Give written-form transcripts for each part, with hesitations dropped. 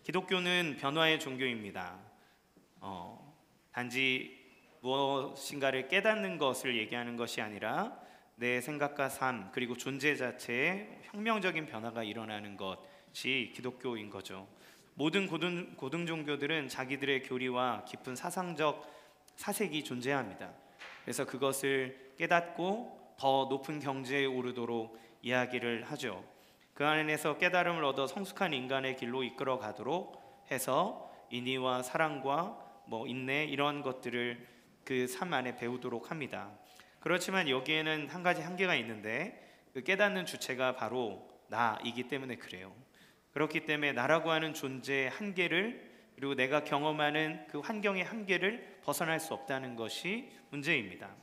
기독교는 변화의 종교입니다. 단지 무엇인가를 깨닫는 것을 얘기하는 것이 아니라 내 생각과 삶 그리고 존재 자체에 혁명적인 변화가 일어나는 것이 기독교인 거죠. 모든 고등 종교들은 자기들의 교리와 깊은 사상적 사색이 존재합니다. 그래서 그것을 깨닫고 더 높은 경지에 오르도록 이야기를 하죠. 그 안에서 깨달음을 얻어 성숙한 인간의 길로 이끌어 가도록 해서 인의와 사랑과 인내 이런 것들을 그 삶 안에 배우도록 합니다. 그렇지만 여기에는 한 가지 한계가 있는데 그 깨닫는 주체가 바로 나이기 때문에 그래요. 그렇기 때문에 나라고 하는 존재의 한계를 그리고 내가 경험하는 그 환경의 한계를 벗어날 수 없다는 것이 문제입니다.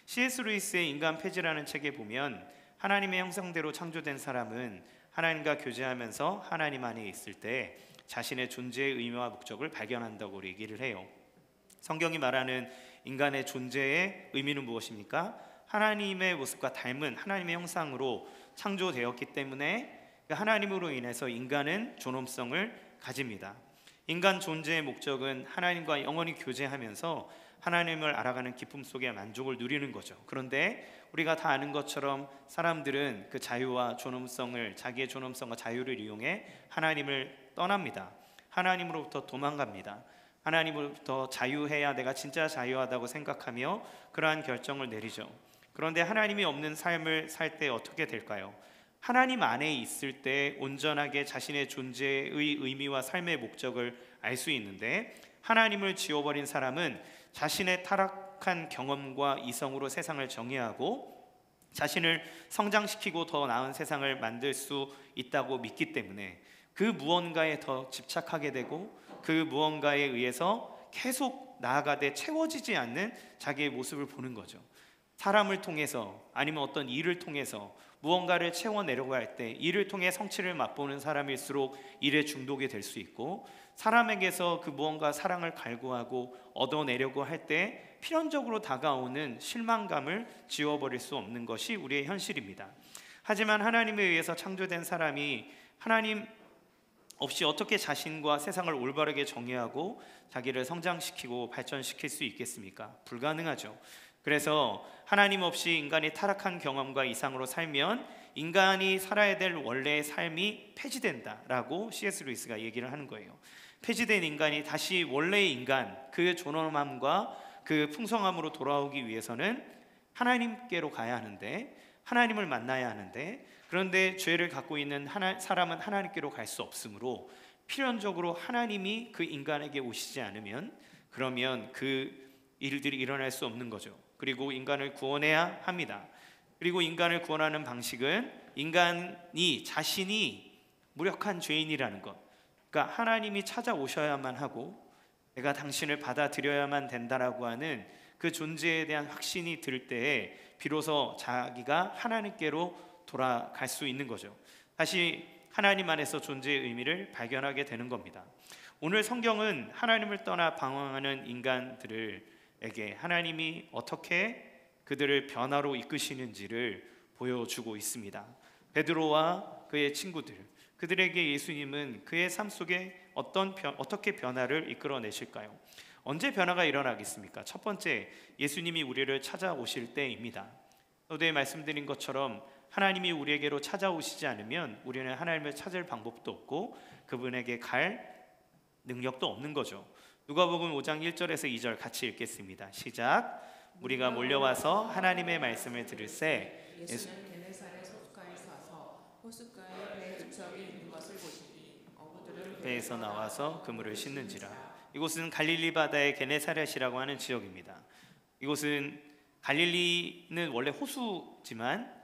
C.S. 루이스의 인간 폐지라는 책에 보면 하나님의 형상대로 창조된 사람은 하나님과 교제하면서 하나님 안에 있을 때 자신의 존재의 의미와 목적을 발견한다고 얘기를 해요. 성경이 말하는 인간의 존재의 의미는 무엇입니까? 하나님의 모습과 닮은 하나님의 형상으로 창조되었기 때문에 하나님으로 인해서 인간은 존엄성을 가집니다. 인간 존재의 목적은 하나님과 영원히 교제하면서 하나님을 알아가는 기쁨 속에 만족을 누리는 거죠. 그런데 우리가 다 아는 것처럼 사람들은 그 자유와 존엄성을, 자기의 존엄성과 자유를 이용해 하나님을 떠납니다. 하나님으로부터 도망갑니다. 하나님으로부터 자유해야 내가 진짜 자유하다고 생각하며 그러한 결정을 내리죠. 그런데 하나님이 없는 삶을 살 때 어떻게 될까요? 하나님 안에 있을 때 온전하게 자신의 존재의 의미와 삶의 목적을 알 수 있는데, 하나님을 지워버린 사람은 자신의 타락한 경험과 이성으로 세상을 정의하고 자신을 성장시키고 더 나은 세상을 만들 수 있다고 믿기 때문에 그 무언가에 더 집착하게 되고 그 무언가에 의해서 계속 나아가되 채워지지 않는 자기의 모습을 보는 거죠. 사람을 통해서 아니면 어떤 일을 통해서 무언가를 채워내려고 할 때 일을 통해 성취를 맛보는 사람일수록 일에 중독이 될 수 있고, 사람에게서 그 무언가 사랑을 갈구하고 얻어내려고 할 때 필연적으로 다가오는 실망감을 지워버릴 수 없는 것이 우리의 현실입니다. 하지만 하나님에 의해서 창조된 사람이 하나님 없이 어떻게 자신과 세상을 올바르게 정의하고 자기를 성장시키고 발전시킬 수 있겠습니까? 불가능하죠. 그래서 하나님 없이 인간이 타락한 경험과 이상으로 살면 인간이 살아야 될 원래의 삶이 폐지된다라고 C.S. 루이스가 얘기를 하는 거예요. 폐지된 인간이 다시 원래의 인간, 그 존엄함과 그 풍성함으로 돌아오기 위해서는 하나님께로 가야 하는데, 하나님을 만나야 하는데, 그런데 죄를 갖고 있는 사람은 하나님께로 갈 수 없으므로 필연적으로 하나님이 그 인간에게 오시지 않으면 그러면 그 일들이 일어날 수 없는 거죠. 그리고 인간을 구원해야 합니다. 그리고 인간을 구원하는 방식은 인간이 자신이 무력한 죄인이라는 것, 그러니까 하나님이 찾아오셔야만 하고 내가 당신을 받아들여야만 된다라고 하는 그 존재에 대한 확신이 들 때에 비로소 자기가 하나님께로 돌아갈 수 있는 거죠. 다시 하나님 안에서 존재의 의미를 발견하게 되는 겁니다. 오늘 성경은 하나님을 떠나 방황하는 인간들에게 하나님이 어떻게 그들을 변화로 이끄시는지를 보여주고 있습니다. 베드로와 그의 친구들, 그들에게 예수님은 그의 삶 속에 어떻게 변화를 이끌어내실까요? 언제 변화가 일어나겠습니까? 첫 번째, 예수님이 우리를 찾아오실 때입니다. 서두에 말씀드린 것처럼 하나님이 우리에게로 찾아오시지 않으면 우리는 하나님을 찾을 방법도 없고 그분에게 갈 능력도 없는 거죠. 누가복음 5장 1절에서 2절 같이 읽겠습니다. 시작. 우리가 몰려와서 하나님의 말씀을 들을새 예수는 게네사렛 호숫가에 서서 호숫가에 배 두 척이 있는 것을 보시니 어부들은 배에서 나와서 그물을 씻는지라. 이곳은 갈릴리 바다의 게네사렛이라고 하는 지역입니다. 이곳은 갈릴리는 원래 호수지만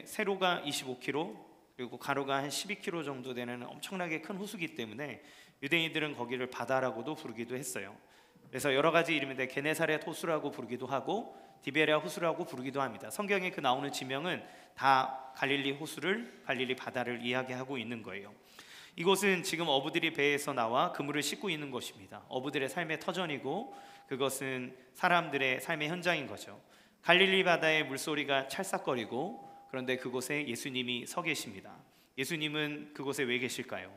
세로가 25km 그리고 가로가 한 12km 정도 되는 엄청나게 큰 호수기 때문에 유대인들은 거기를 바다라고도 부르기도 했어요. 그래서 여러 가지 이름인데 게네사렛 호수라고 부르기도 하고 디베랴 호수라고 부르기도 합니다. 성경에 그 나오는 지명은 다 갈릴리 호수를, 갈릴리 바다를 이야기하고 있는 거예요. 이곳은 지금 어부들이 배에서 나와 그물을 씻고 있는 곳입니다. 어부들의 삶의 터전이고 그것은 사람들의 삶의 현장인 거죠. 갈릴리 바다의 물소리가 찰싹거리고, 그런데 그곳에 예수님이 서 계십니다. 예수님은 그곳에 왜 계실까요?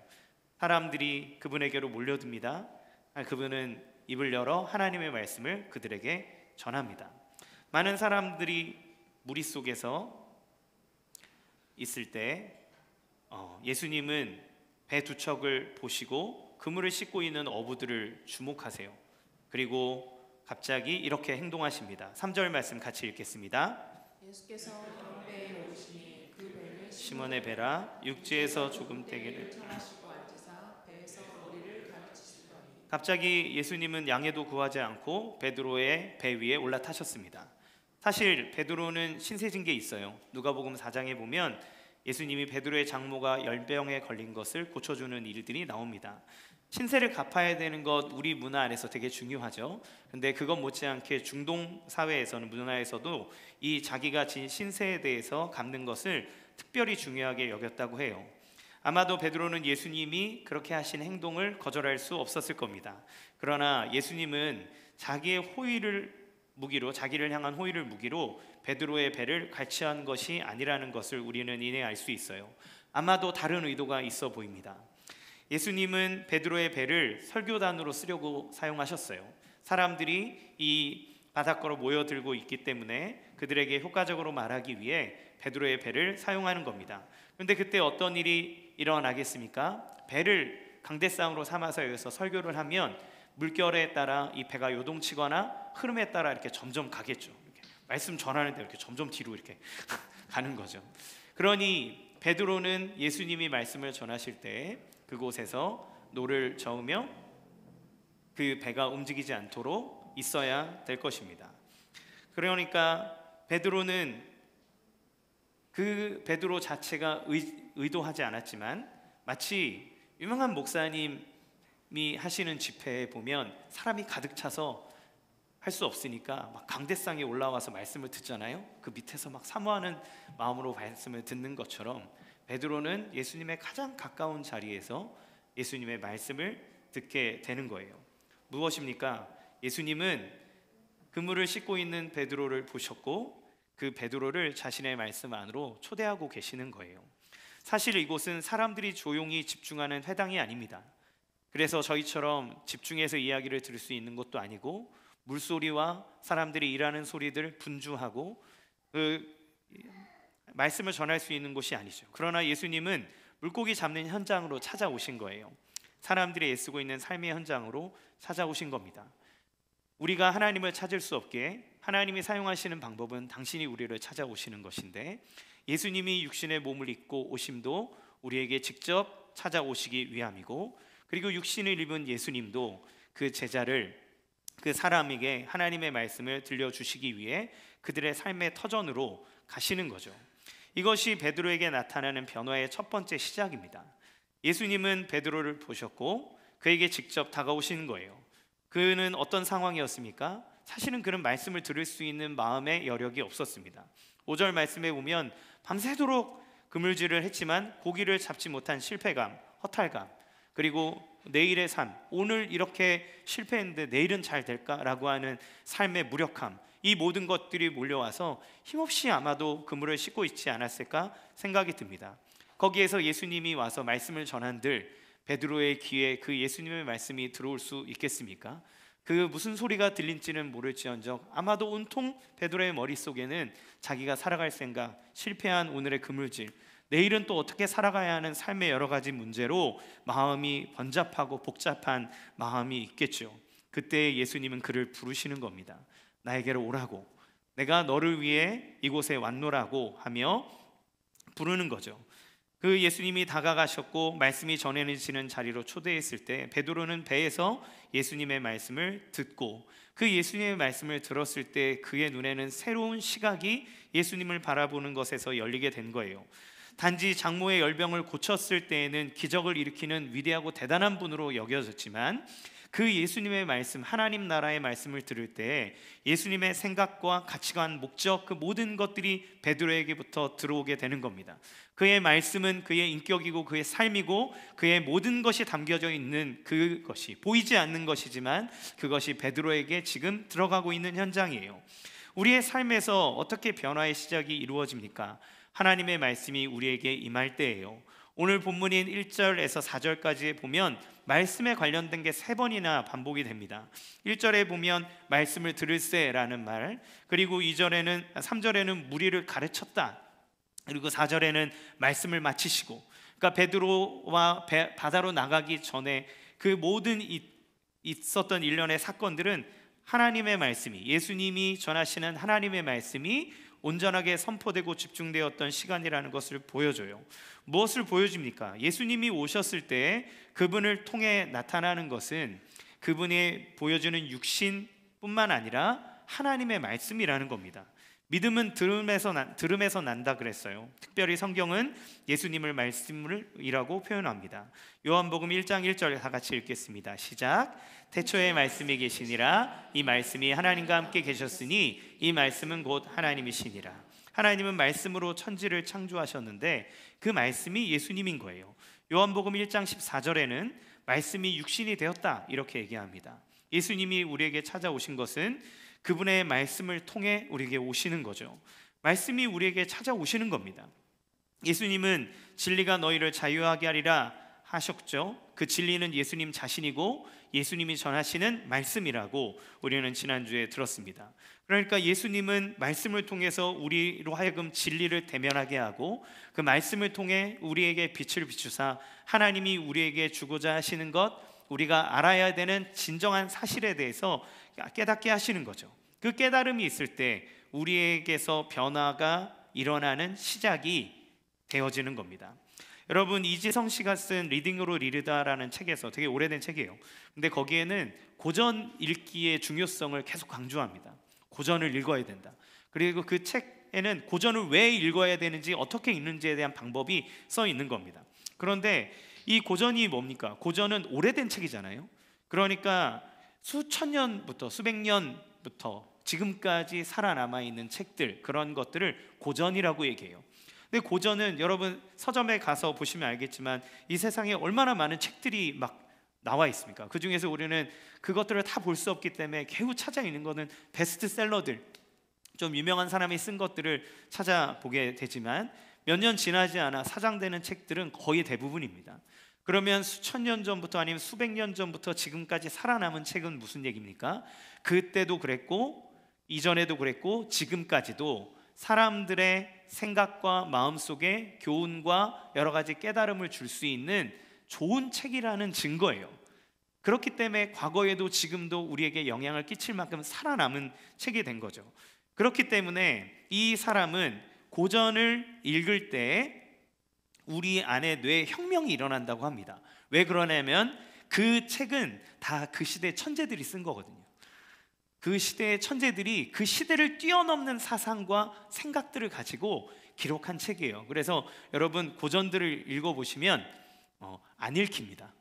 사람들이 그분에게로 몰려듭니다. 그분은 입을 열어 하나님의 말씀을 그들에게 전합니다. 많은 사람들이 무리 속에서 있을 때 예수님은 배 두 척을 보시고 그물을 싣고 있는 어부들을 주목하세요. 그리고 갑자기 이렇게 행동하십니다. 3절 말씀 같이 읽겠습니다. 예수께서 다른 배에 오르시니 그 배를 시몬의 배라 육지에서 조금 떼기를 청하시고 앉으사 배에서 머리를 가르치시더니 갑자기 예수님은 양해도 구하지 않고 베드로의 배 위에 올라타셨습니다. 사실 베드로는 신세진 게 있어요. 누가복음 4장에 보면 예수님이 베드로의 장모가 열병에 걸린 것을 고쳐주는 일들이 나옵니다. 신세를 갚아야 되는 것 우리 문화 안에서 되게 중요하죠. 근데 그것 못지않게 중동 사회에서는 문화에서도 이 자기가 진 신세에 대해서 갚는 것을 특별히 중요하게 여겼다고 해요. 아마도 베드로는 예수님이 그렇게 하신 행동을 거절할 수 없었을 겁니다. 그러나 예수님은 자기의 자기를 향한 호의를 무기로 베드로의 배를 갈취한 것이 아니라는 것을 우리는 이내 알 수 있어요. 아마도 다른 의도가 있어 보입니다. 예수님은 베드로의 배를 설교단으로 쓰려고 사용하셨어요. 사람들이 이 바닷가로 모여들고 있기 때문에 그들에게 효과적으로 말하기 위해 베드로의 배를 사용하는 겁니다. 그런데 그때 어떤 일이 일어나겠습니까? 배를 강대상으로 삼아서 여기서 설교를 하면 물결에 따라 이 배가 요동치거나 흐름에 따라 이렇게 점점 가겠죠. 이렇게 말씀 전하는데 이렇게 점점 뒤로 이렇게 가는 거죠. 그러니 베드로는 예수님이 말씀을 전하실 때 그곳에서 노를 저으며 그 배가 움직이지 않도록 있어야 될 것입니다. 그러니까 베드로는 그 베드로 자체가 의도하지 않았지만 마치 유명한 목사님이 하시는 집회에 보면 사람이 가득 차서 할 수 없으니까 막 강대상에 올라와서 말씀을 듣잖아요. 그 밑에서 막 사모하는 마음으로 말씀을 듣는 것처럼 베드로는 예수님의 가장 가까운 자리에서 예수님의 말씀을 듣게 되는 거예요. 무엇입니까? 예수님은 그물을 싣고 있는 베드로를 보셨고 그 베드로를 자신의 말씀 안으로 초대하고 계시는 거예요. 사실 이곳은 사람들이 조용히 집중하는 회당이 아닙니다. 그래서 저희처럼 집중해서 이야기를 들을 수 있는 것도 아니고 물소리와 사람들이 일하는 소리들 분주하고 말씀을 전할 수 있는 곳이 아니죠. 그러나 예수님은 물고기 잡는 현장으로 찾아오신 거예요. 사람들이 애쓰고 있는 삶의 현장으로 찾아오신 겁니다. 우리가 하나님을 찾을 수 없게 하나님이 사용하시는 방법은 당신이 우리를 찾아오시는 것인데 예수님이 육신의 몸을 입고 오심도 우리에게 직접 찾아오시기 위함이고 그리고 육신을 입은 예수님도 그 제자를 그 사람에게 하나님의 말씀을 들려주시기 위해 그들의 삶의 터전으로 가시는 거죠. 이것이 베드로에게 나타나는 변화의 첫 번째 시작입니다. 예수님은 베드로를 보셨고 그에게 직접 다가오시는 거예요. 그는 어떤 상황이었습니까? 사실은 그는 말씀을 들을 수 있는 마음의 여력이 없었습니다. 5절 말씀에 보면 밤새도록 그물질을 했지만 고기를 잡지 못한 실패감, 허탈감, 그리고 내일의 삶, 오늘 이렇게 실패했는데 내일은 잘 될까라고 하는 삶의 무력함, 이 모든 것들이 몰려와서 힘없이 아마도 그물을 싣고 있지 않았을까 생각이 듭니다. 거기에서 예수님이 와서 말씀을 전한들 베드로의 귀에 그 예수님의 말씀이 들어올 수 있겠습니까? 그 무슨 소리가 들린지는 모를지언정 아마도 온통 베드로의 머릿속에는 자기가 살아갈 생각, 실패한 오늘의 그물질, 내일은 또 어떻게 살아가야 하는 삶의 여러 가지 문제로 마음이 번잡하고 복잡한 마음이 있겠죠. 그때 예수님은 그를 부르시는 겁니다. 나에게로 오라고, 내가 너를 위해 이곳에 왔노라고 하며 부르는 거죠. 그 예수님이 다가가셨고 말씀이 전해지는 자리로 초대했을 때 베드로는 배에서 예수님의 말씀을 듣고 그 예수님의 말씀을 들었을 때 그의 눈에는 새로운 시각이 예수님을 바라보는 것에서 열리게 된 거예요. 단지 장모의 열병을 고쳤을 때에는 기적을 일으키는 위대하고 대단한 분으로 여겨졌지만 그 예수님의 말씀, 하나님 나라의 말씀을 들을 때 예수님의 생각과 가치관, 목적, 그 모든 것들이 베드로에게부터 들어오게 되는 겁니다. 그의 말씀은 그의 인격이고 그의 삶이고 그의 모든 것이 담겨져 있는 그것이 보이지 않는 것이지만 그것이 베드로에게 지금 들어가고 있는 현장이에요. 우리의 삶에서 어떻게 변화의 시작이 이루어집니까? 하나님의 말씀이 우리에게 임할 때예요. 오늘 본문인 1절에서 4절까지 보면 말씀에 관련된 게 3번이나 반복이 됩니다. 1절에 보면 말씀을 들을세라는 말, 그리고 3절에는 무리를 가르쳤다, 그리고 4절에는 말씀을 마치시고, 그러니까 베드로와 바다로 나가기 전에 그 모든 있었던 일련의 사건들은 하나님의 말씀이, 예수님이 전하시는 하나님의 말씀이 온전하게 선포되고 집중되었던 시간이라는 것을 보여줘요. 무엇을 보여줍니까? 예수님이 오셨을 때 그분을 통해 나타나는 것은 그분이 보여주는 육신뿐만 아니라 하나님의 말씀이라는 겁니다. 믿음은 들음에서 난다 그랬어요. 특별히 성경은 예수님을 말씀이라고 표현합니다. 요한복음 1장 1절 다 같이 읽겠습니다. 시작. 태초에 말씀이 계시니라. 이 말씀이 하나님과 함께 계셨으니 이 말씀은 곧 하나님이시니라. 하나님은 말씀으로 천지를 창조하셨는데 그 말씀이 예수님인 거예요. 요한복음 1장 14절에는 말씀이 육신이 되었다 이렇게 얘기합니다. 예수님이 우리에게 찾아오신 것은 그분의 말씀을 통해 우리에게 오시는 거죠. 말씀이 우리에게 찾아오시는 겁니다. 예수님은 진리가 너희를 자유하게 하리라 하셨죠. 그 진리는 예수님 자신이고 예수님이 전하시는 말씀이라고 우리는 지난주에 들었습니다. 그러니까 예수님은 말씀을 통해서 우리로 하여금 진리를 대면하게 하고 그 말씀을 통해 우리에게 빛을 비추사 하나님이 우리에게 주고자 하시는 것, 우리가 알아야 되는 진정한 사실에 대해서 깨닫게 하시는 거죠. 그 깨달음이 있을 때 우리에게서 변화가 일어나는 시작이 되어지는 겁니다. 여러분, 이지성 씨가 쓴 리딩으로 리르다라는 책에서, 되게 오래된 책이에요. 근데 거기에는 고전 읽기의 중요성을 계속 강조합니다. 고전을 읽어야 된다. 그리고 그 책에는 고전을 왜 읽어야 되는지, 어떻게 읽는지에 대한 방법이 써 있는 겁니다. 그런데 이 고전이 뭡니까? 고전은 오래된 책이잖아요. 그러니까 수천 년부터, 수백 년부터 지금까지 살아남아 있는 책들, 그런 것들을 고전이라고 얘기해요. 근데 고전은 여러분 서점에 가서 보시면 알겠지만 이 세상에 얼마나 많은 책들이 막 나와 있습니까? 그 중에서 우리는 그것들을 다 볼 수 없기 때문에 겨우 찾아 있는 거는 베스트셀러들, 좀 유명한 사람이 쓴 것들을 찾아보게 되지만 몇 년 지나지 않아 사장되는 책들은 거의 대부분입니다. 그러면 수천 년 전부터 아니면 수백 년 전부터 지금까지 살아남은 책은 무슨 얘기입니까? 그때도 그랬고 이전에도 그랬고 지금까지도 사람들의 생각과 마음속에 교훈과 여러 가지 깨달음을 줄 수 있는 좋은 책이라는 증거예요. 그렇기 때문에 과거에도 지금도 우리에게 영향을 끼칠 만큼 살아남은 책이 된 거죠. 그렇기 때문에 이 사람은 고전을 읽을 때 우리 안에 뇌 혁명이 일어난다고 합니다. 왜 그러냐면 그 책은 다 그 시대 천재들이 쓴 거거든요. 그 시대의 천재들이 그 시대를 뛰어넘는 사상과 생각들을 가지고 기록한 책이에요. 그래서 여러분 고전들을 읽어보시면 안 읽힙니다.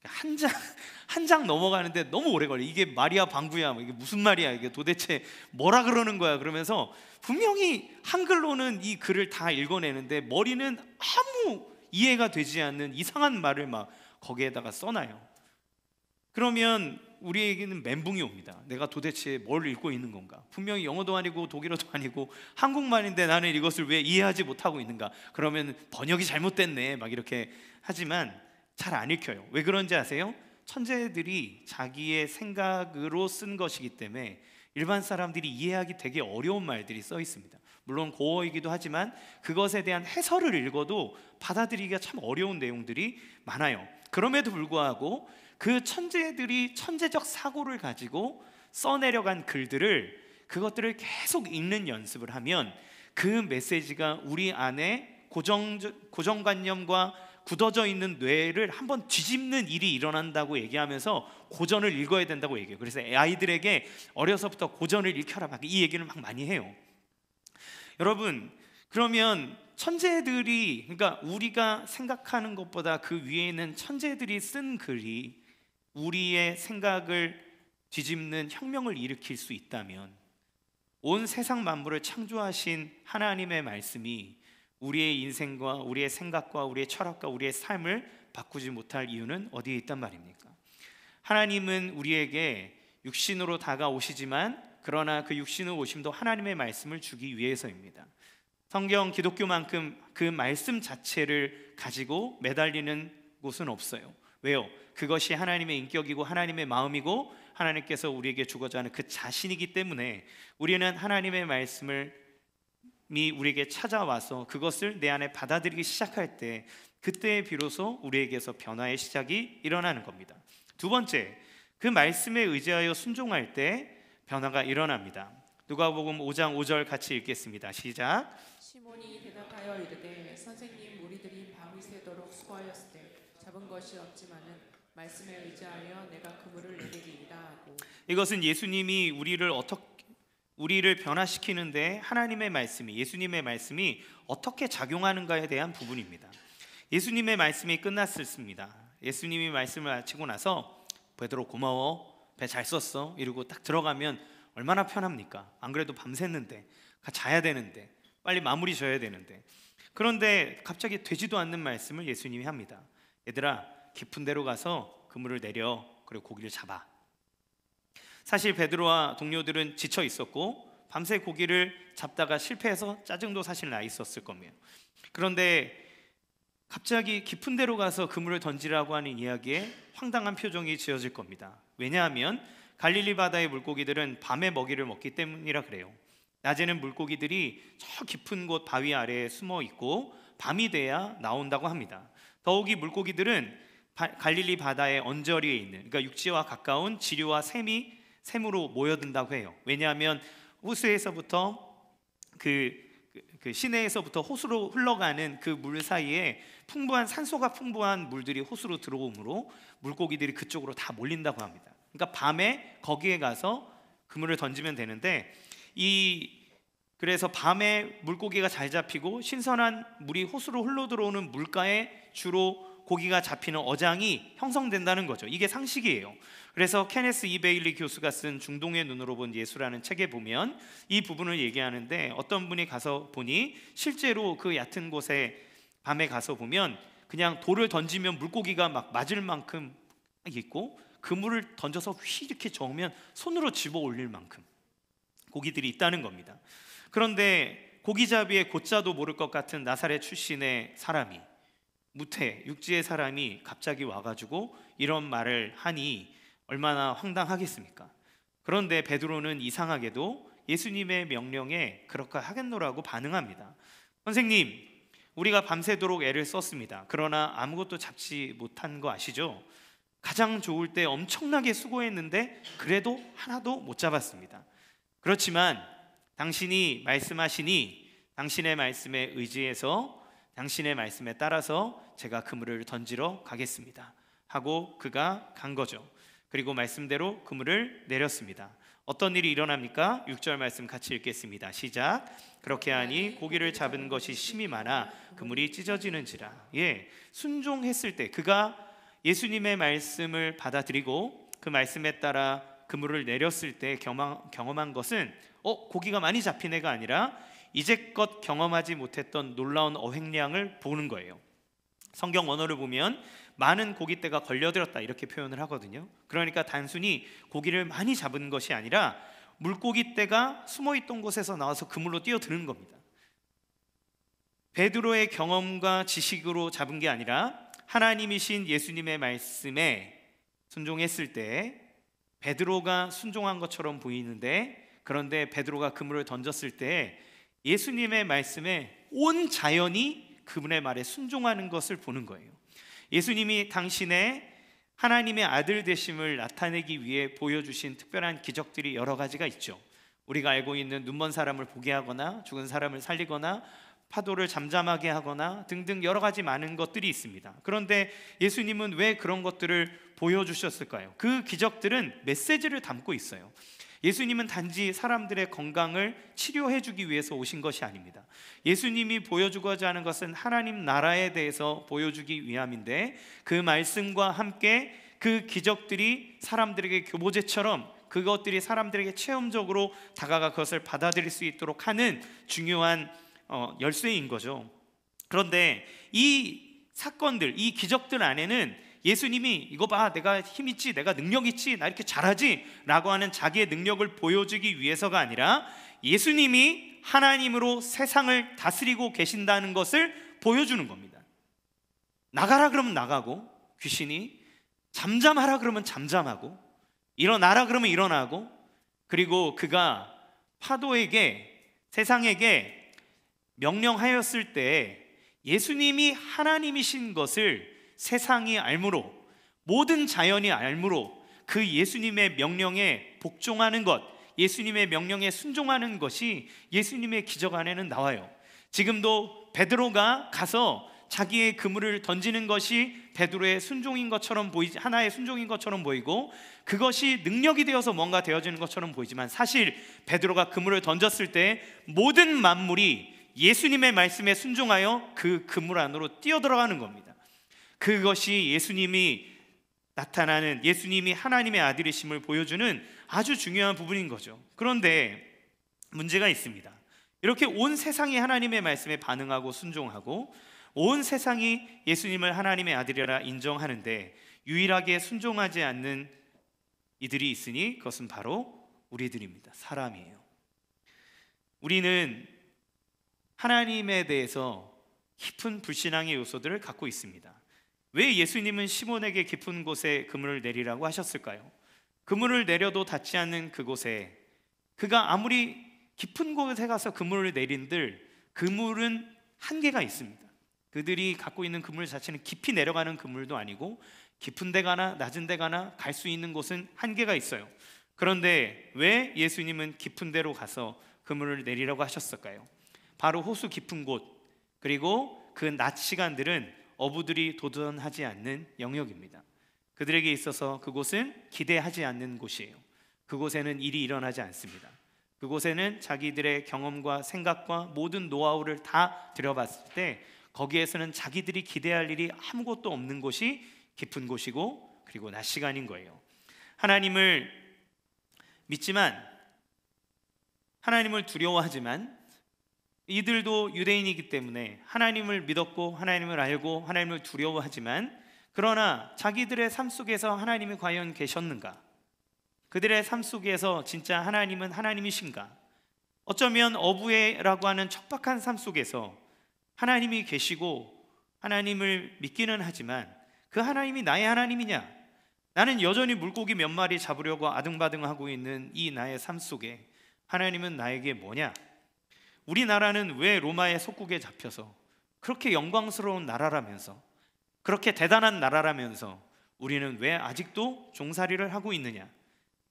한 장 넘어가는데 너무 오래 걸려. 이게 말이야 방구야, 이게 무슨 말이야, 이게 도대체 뭐라 그러는 거야, 그러면서 분명히 한글로는 이 글을 다 읽어내는데 머리는 아무 이해가 되지 않는 이상한 말을 막 거기에다가 써놔요. 그러면 우리에게는 멘붕이 옵니다. 내가 도대체 뭘 읽고 있는 건가? 분명히 영어도 아니고 독일어도 아니고 한국말인데 나는 이것을 왜 이해하지 못하고 있는가? 그러면 번역이 잘못됐네 막 이렇게 하지만 잘 안 읽혀요. 왜 그런지 아세요? 천재들이 자기의 생각으로 쓴 것이기 때문에 일반 사람들이 이해하기 되게 어려운 말들이 써 있습니다. 물론 고어이기도 하지만 그것에 대한 해설을 읽어도 받아들이기가 참 어려운 내용들이 많아요. 그럼에도 불구하고 그 천재들이 천재적 사고를 가지고 써내려간 글들을, 그것들을 계속 읽는 연습을 하면 그 메시지가 우리 안에 고정관념과 굳어져 있는 뇌를 한번 뒤집는 일이 일어난다고 얘기하면서 고전을 읽어야 된다고 얘기해요. 그래서 아이들에게 어려서부터 고전을 읽혀라 막 이 얘기를 막 많이 해요. 여러분, 그러면 천재들이, 그러니까 우리가 생각하는 것보다 그 위에 있는 천재들이 쓴 글이 우리의 생각을 뒤집는 혁명을 일으킬 수 있다면 온 세상 만물을 창조하신 하나님의 말씀이 우리의 인생과 우리의 생각과 우리의 철학과 우리의 삶을 바꾸지 못할 이유는 어디에 있단 말입니까? 하나님은 우리에게 육신으로 다가오시지만 그러나 그 육신의 오심도 하나님의 말씀을 주기 위해서입니다. 성경 기독교만큼 그 말씀 자체를 가지고 매달리는 곳은 없어요. 왜요? 그것이 하나님의 인격이고 하나님의 마음이고 하나님께서 우리에게 주고자 하는 그 자신이기 때문에 우리는 하나님의 말씀을 우리에게 찾아와서 그것을 내 안에 받아들이기 시작할 때, 그때 비로소 우리에게서 변화의 시작이 일어나는 겁니다. 두 번째, 그 말씀에 의지하여 순종할 때 변화가 일어납니다. 누가복음 5장 5절 같이 읽겠습니다. 시작. 시몬이 대답하여 이르되 선생님, 우리들이 밤이 새도록 수고하였을 때 잡은 것이 없지만은 말씀에 의지하여 내가 그물을 내리리이다 하고. 이것은 예수님이 우리를 변화시키는데 하나님의 말씀이, 예수님의 말씀이 어떻게 작용하는가에 대한 부분입니다. 예수님의 말씀이 끝났습니다. 예수님이 말씀을 마치고 나서 베드로 고마워, 배 잘 썼어 이러고 딱 들어가면 얼마나 편합니까? 안 그래도 밤샜는데, 자야 되는데, 빨리 마무리 져야 되는데. 그런데 갑자기 되지도 않는 말씀을 예수님이 합니다. 얘들아, 깊은 데로 가서 그물을 내려, 그리고 고기를 잡아. 사실 베드로와 동료들은 지쳐 있었고 밤새 고기를 잡다가 실패해서 짜증도 사실 나 있었을 겁니다. 그런데 갑자기 깊은 데로 가서 그물을 던지라고 하는 이야기에 황당한 표정이 지어질 겁니다. 왜냐하면 갈릴리 바다의 물고기들은 밤에 먹이를 먹기 때문이라 그래요. 낮에는 물고기들이 저 깊은 곳 바위 아래에 숨어 있고 밤이 돼야 나온다고 합니다. 더욱이 물고기들은 갈릴리 바다의 언저리에 있는, 그러니까 육지와 가까운 지류와 샘으로 모여든다고 해요. 왜냐하면 호수에서부터 그 시내에서부터 호수로 흘러가는 그 물 사이에 산소가 풍부한 물들이 호수로 들어오므로 물고기들이 그쪽으로 다 몰린다고 합니다. 그러니까 밤에 거기에 가서 그물을 던지면 되는데, 그래서 밤에 물고기가 잘 잡히고 신선한 물이 호수로 흘러 들어오는 물가에 주로 고기가 잡히는 어장이 형성된다는 거죠. 이게 상식이에요. 그래서 케네스 이 베일리 교수가 쓴 중동의 눈으로 본 예수라는 책에 보면 이 부분을 얘기하는데, 어떤 분이 가서 보니 실제로 그 얕은 곳에 밤에 가서 보면 그냥 돌을 던지면 물고기가 막 맞을 만큼 있고, 그물을 던져서 휘 이렇게 저으면 손으로 집어 올릴 만큼 고기들이 있다는 겁니다. 그런데 고기잡이의 곧자도 모를 것 같은 나사렛 출신의 사람이, 육지의 사람이 갑자기 와가지고 이런 말을 하니 얼마나 황당하겠습니까? 그런데 베드로는 이상하게도 예수님의 명령에 그렇게 하겠노라고 반응합니다. 선생님, 우리가 밤새도록 애를 썼습니다. 그러나 아무것도 잡지 못한 거 아시죠? 가장 좋을 때 엄청나게 수고했는데 그래도 하나도 못 잡았습니다. 그렇지만 당신이 말씀하시니 당신의 말씀에 의지해서 당신의 말씀에 따라서 제가 그물을 던지러 가겠습니다 하고 그가 간 거죠. 그리고 말씀대로 그물을 내렸습니다. 어떤 일이 일어납니까? 6절 말씀 같이 읽겠습니다. 시작. 그렇게 하니 고기를 잡은 것이 심이 많아 그물이 찢어지는지라. 순종했을 때, 그가 예수님의 말씀을 받아들이고 그 말씀에 따라 그물을 내렸을 때 경험한 것은 고기가 많이 잡힌 애가 아니라 이제껏 경험하지 못했던 놀라운 어획량을 보는 거예요. 성경 원어를 보면 많은 고깃대가 걸려들었다 이렇게 표현을 하거든요. 그러니까 단순히 고기를 많이 잡은 것이 아니라 물고기떼가 숨어있던 곳에서 나와서 그물로 뛰어드는 겁니다. 베드로의 경험과 지식으로 잡은 게 아니라 하나님이신 예수님의 말씀에 순종했을 때 베드로가 순종한 것처럼 보이는데, 그런데 베드로가 그물을 던졌을 때 예수님의 말씀에 온 자연이 그분의 말에 순종하는 것을 보는 거예요. 예수님이 당신의 하나님의 아들 되심을 나타내기 위해 보여주신 특별한 기적들이 여러 가지가 있죠. 우리가 알고 있는 눈먼 사람을 보게 하거나 죽은 사람을 살리거나 파도를 잠잠하게 하거나 등등 여러 가지 많은 것들이 있습니다. 그런데 예수님은 왜 그런 것들을 보여주셨을까요? 그 기적들은 메시지를 담고 있어요. 예수님은 단지 사람들의 건강을 치료해 주기 위해서 오신 것이 아닙니다. 예수님이 보여주고자 하는 것은 하나님 나라에 대해서 보여주기 위함인데, 그 말씀과 함께 그 기적들이 사람들에게 교보제처럼 그것들이 사람들에게 체험적으로 다가가 그것을 받아들일 수 있도록 하는 중요한 열쇠인 거죠. 그런데 이 사건들, 이 기적들 안에는 예수님이 이거 봐, 내가 힘 있지, 내가 능력 있지, 나 이렇게 잘하지 라고 하는 자기의 능력을 보여주기 위해서가 아니라 예수님이 하나님으로 세상을 다스리고 계신다는 것을 보여주는 겁니다. 나가라 그러면 나가고, 귀신이 잠잠하라 그러면 잠잠하고, 일어나라 그러면 일어나고, 그리고 그가 파도에게, 세상에게 명령하였을 때 예수님이 하나님이신 것을 세상이 알므로, 모든 자연이 알므로 그 예수님의 명령에 복종하는 것, 예수님의 명령에 순종하는 것이 예수님의 기적 안에는 나와요. 지금도 베드로가 가서 자기의 그물을 던지는 것이 베드로의 순종인 것처럼 보이지, 하나의 순종인 것처럼 보이고, 그것이 능력이 되어서 뭔가 되어지는 것처럼 보이지만, 사실 베드로가 그물을 던졌을 때 모든 만물이 예수님의 말씀에 순종하여 그 그물 안으로 뛰어들어가는 겁니다. 그것이 예수님이 나타나는, 예수님이 하나님의 아들이심을 보여주는 아주 중요한 부분인 거죠. 그런데 문제가 있습니다. 이렇게 온 세상이 하나님의 말씀에 반응하고 순종하고 온 세상이 예수님을 하나님의 아들이라 인정하는데 유일하게 순종하지 않는 이들이 있으니 그것은 바로 우리들입니다. 사람이에요. 우리는 하나님에 대해서 깊은 불신앙의 요소들을 갖고 있습니다. 왜 예수님은 시몬에게 깊은 곳에 그물을 내리라고 하셨을까요? 그물을 내려도 닿지 않는 그곳에, 그가 아무리 깊은 곳에 가서 그물을 내린들 그물은 한계가 있습니다. 그들이 갖고 있는 그물 자체는 깊이 내려가는 그물도 아니고 깊은 데 가나 낮은 데 가나 갈 수 있는 곳은 한계가 있어요. 그런데 왜 예수님은 깊은 데로 가서 그물을 내리라고 하셨을까요? 바로 호수 깊은 곳, 그리고 그 낮 시간들은 어부들이 도전하지 않는 영역입니다. 그들에게 있어서 그곳은 기대하지 않는 곳이에요. 그곳에는 일이 일어나지 않습니다. 그곳에는 자기들의 경험과 생각과 모든 노하우를 다 들여봤을 때 거기에서는 자기들이 기대할 일이 아무것도 없는 곳이 깊은 곳이고, 그리고 낮 시간인 거예요. 하나님을 믿지만, 하나님을 두려워하지만, 이들도 유대인이기 때문에 하나님을 믿었고 하나님을 알고 하나님을 두려워하지만, 그러나 자기들의 삶 속에서 하나님이 과연 계셨는가? 그들의 삶 속에서 진짜 하나님은 하나님이신가? 어쩌면 어부라고 하는 척박한 삶 속에서 하나님이 계시고 하나님을 믿기는 하지만 그 하나님이 나의 하나님이냐? 나는 여전히 물고기 몇 마리 잡으려고 아등바등하고 있는 이 나의 삶 속에 하나님은 나에게 뭐냐? 우리나라는 왜 로마의 속국에 잡혀서 그렇게 영광스러운 나라라면서, 그렇게 대단한 나라라면서 우리는 왜 아직도 종살이를 하고 있느냐?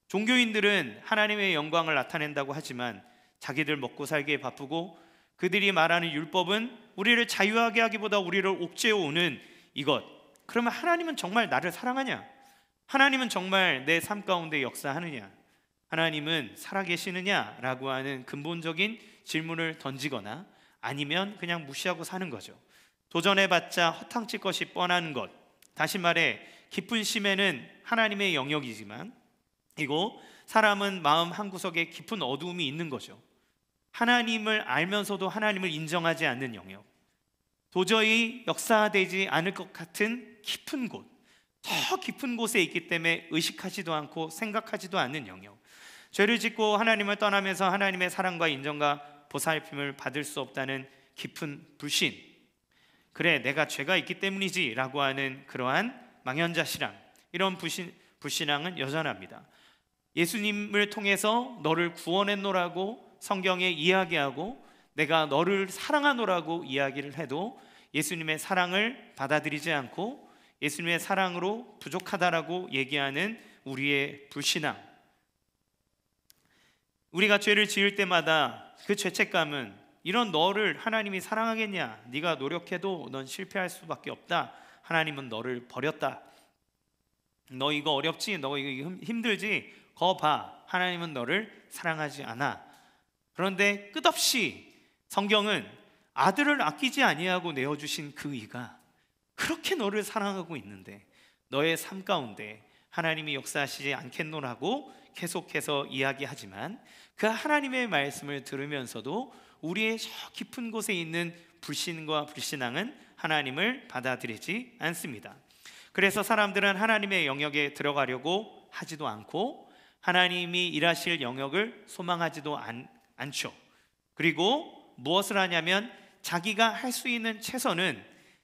종교인들은 하나님의 영광을 나타낸다고 하지만 자기들 먹고 살기에 바쁘고, 그들이 말하는 율법은 우리를 자유하게 하기보다 우리를 옥죄어오는 이것. 그러면 하나님은 정말 나를 사랑하냐? 하나님은 정말 내 삶 가운데 역사하느냐? 하나님은 살아계시느냐? 라고 하는 근본적인 질문을 던지거나 아니면 그냥 무시하고 사는 거죠. 도전해봤자 허탕칠 것이 뻔한 것. 다시 말해 깊은 심해는 하나님의 영역이지만, 이고 사람은 마음 한구석에 깊은 어두움이 있는 거죠. 하나님을 알면서도 하나님을 인정하지 않는 영역, 도저히 역사되지 않을 것 같은 깊은 곳, 더 깊은 곳에 있기 때문에 의식하지도 않고 생각하지도 않는 영역, 죄를 짓고 하나님을 떠나면서 하나님의 사랑과 인정과 보살핌을 받을 수 없다는 깊은 불신, 그래 내가 죄가 있기 때문이지 라고 하는 그러한 망연자실함, 이런 불신앙은 여전합니다. 예수님을 통해서 너를 구원했노라고 성경에 이야기하고 내가 너를 사랑하노라고 이야기를 해도 예수님의 사랑을 받아들이지 않고 예수님의 사랑으로 부족하다라고 얘기하는 우리의 불신앙, 우리가 죄를 지을 때마다 그 죄책감은 이런 너를 하나님이 사랑하겠냐? 네가 노력해도 넌 실패할 수밖에 없다. 하나님은 너를 버렸다. 너 이거 어렵지? 너 이거 힘들지? 거 봐. 하나님은 너를 사랑하지 않아. 그런데 끝없이 성경은 아들을 아끼지 아니하고 내어주신 그 이가 그렇게 너를 사랑하고 있는데 너의 삶 가운데 하나님이 역사하시지 않겠노라고 계속해서 이야기하지만, 그 하나님의 말씀을 들으면서도 우리의 저 깊은 곳에 있는 불신과 불신앙은 하나님을 받아들이지 않습니다. 그래서 사람들은 하나님의 영역에 들어가려고 하지도 않고 하나님이 일하실 영역을 소망하지도 않죠. 그리고 무엇을 하냐면 자기가 할 수 있는 최선은